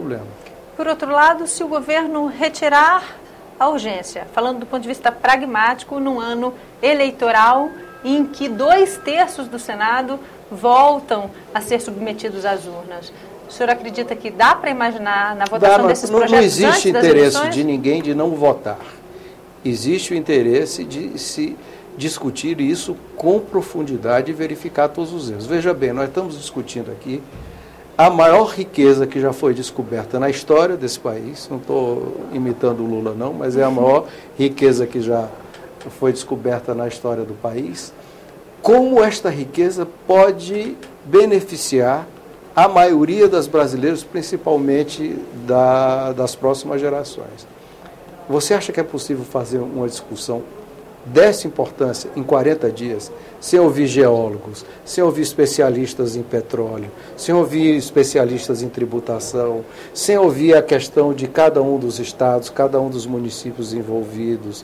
problema. Por outro lado, se o governo retirar a urgência, falando do ponto de vista pragmático, num ano eleitoral em que 2/3 do Senado voltam a ser submetidos às urnas, o senhor acredita que dá para imaginar na votação desses projetos não existe antes das interesse eleições? de ninguém de não votar. Existe o interesse de se discutir isso com profundidade e verificar todos os erros. Veja bem, nós estamos discutindo aqui a maior riqueza que já foi descoberta na história desse país. Não estou imitando o Lula, não, mas é a maior riqueza que já foi descoberta na história do país. Como esta riqueza pode beneficiar a maioria das brasileiros, principalmente das próximas gerações. Você acha que é possível fazer uma discussão dessa importância em 40 dias, sem ouvir geólogos, sem ouvir especialistas em petróleo, sem ouvir especialistas em tributação, sem ouvir a questão de cada um dos estados, cada um dos municípios envolvidos,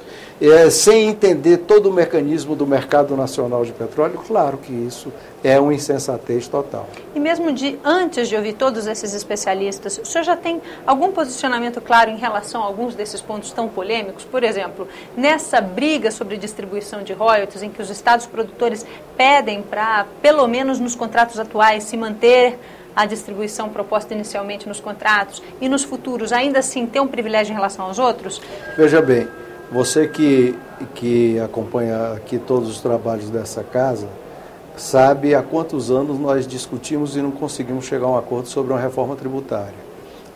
sem entender todo o mecanismo do mercado nacional de petróleo? Claro que isso é uma insensatez total. E mesmo antes de ouvir todos esses especialistas, o senhor já tem algum posicionamento claro em relação a alguns desses pontos tão polêmicos? Por exemplo, nessa briga sobre distribuição de royalties, em que os estados produtores pedem para, pelo menos nos contratos atuais, se manter a distribuição proposta inicialmente nos contratos e nos futuros, ainda assim ter um privilégio em relação aos outros? Veja bem, você que acompanha aqui todos os trabalhos dessa casa, sabe há quantos anos nós discutimos e não conseguimos chegar a um acordo sobre uma reforma tributária.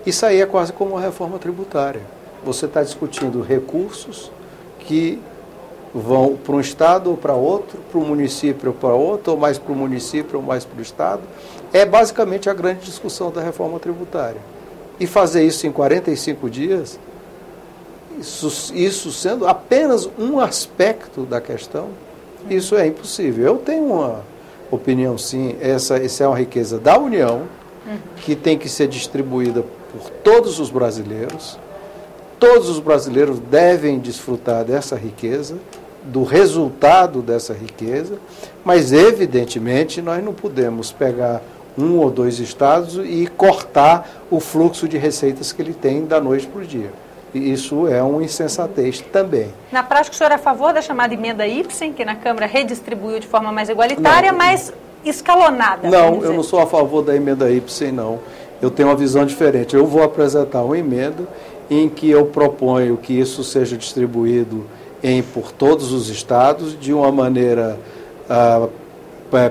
Isso aí é quase como uma reforma tributária. Você está discutindo recursos que vão para um estado ou para outro, para um município ou para outro, ou mais para o município ou mais para o estado. É basicamente a grande discussão da reforma tributária. E fazer isso em 45 dias, isso sendo apenas um aspecto da questão, isso é impossível. Eu tenho uma opinião, sim, essa é uma riqueza da União, que tem que ser distribuída por todos os brasileiros. Todos os brasileiros devem desfrutar dessa riqueza, do resultado dessa riqueza, mas, evidentemente, nós não podemos pegar um ou dois estados e cortar o fluxo de receitas que ele tem da noite para o dia. E isso é uma insensatez também. Na prática, o senhor é a favor da chamada emenda Ipsen, que na Câmara redistribuiu de forma mais igualitária, mas escalonada? Não, eu não sou a favor da emenda Ipsen, não. Eu tenho uma visão diferente. Eu vou apresentar uma emenda em que eu proponho que isso seja distribuído por todos os estados de uma maneira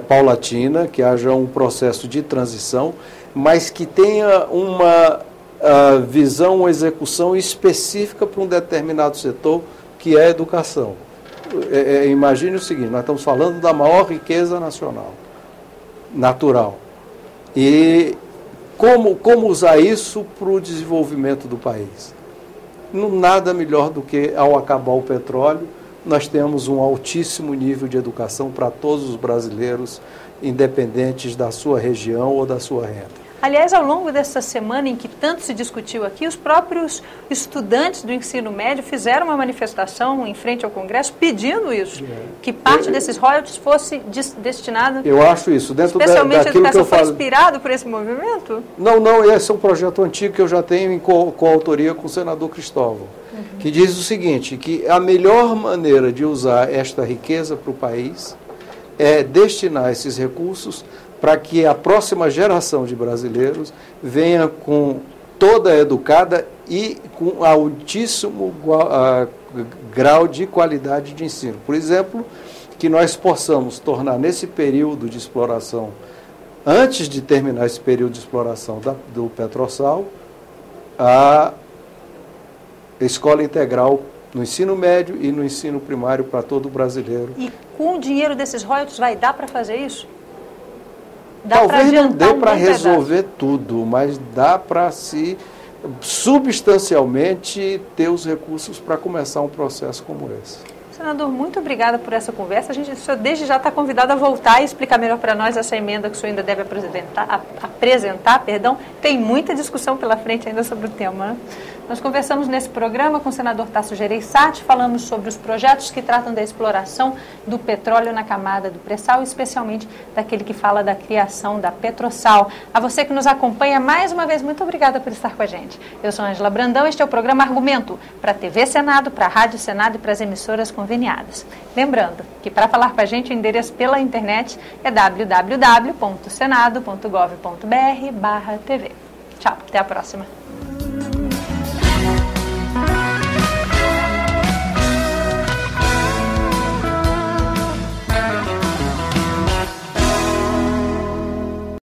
paulatina, que haja um processo de transição, mas que tenha uma visão, uma execução específica para um determinado setor, que é a educação. Imagine o seguinte, nós estamos falando da maior riqueza nacional, natural. E como usar isso para o desenvolvimento do país? Nada melhor do que, ao acabar o petróleo, nós temos um altíssimo nível de educação para todos os brasileiros, independentes da sua região ou da sua renda. Aliás, ao longo dessa semana em que tanto se discutiu aqui, os próprios estudantes do ensino médio fizeram uma manifestação em frente ao Congresso pedindo isso, que parte desses royalties fosse destinada... Eu acho isso. Dentro especialmente daquilo a educação que eu falo... foi inspirado por esse movimento? Não, esse é um projeto antigo que eu já tenho em coautoria com o senador Cristóvão, que diz o seguinte, que a melhor maneira de usar esta riqueza para o país é destinar esses recursos para que a próxima geração de brasileiros venha com toda educada e com altíssimo grau de qualidade de ensino. Por exemplo, que nós possamos tornar nesse período de exploração, antes de terminar esse período de exploração do Petrosal, a escola integral no ensino médio e no ensino primário para todo brasileiro. E com o dinheiro desses royalties vai dar para fazer isso? Talvez não dê para resolver tudo, mas dá para se substancialmente ter os recursos para começar um processo como esse. Senador, muito obrigada por essa conversa. O senhor desde já está convidado a voltar e explicar melhor para nós essa emenda que o senhor ainda deve apresentar. Tem muita discussão pela frente ainda sobre o tema, né? Nós conversamos nesse programa com o senador Tasso Gereissati, falamos sobre os projetos que tratam da exploração do petróleo na camada do pré-sal, especialmente daquele que fala da criação da Petrosal. A você que nos acompanha, mais uma vez, muito obrigada por estar com a gente. Eu sou Ângela Brandão, este é o programa Argumento, para a TV Senado, para a Rádio Senado e para as emissoras conveniadas. Lembrando que para falar com a gente o endereço pela internet é www.senado.gov.br/TV. Tchau, até a próxima.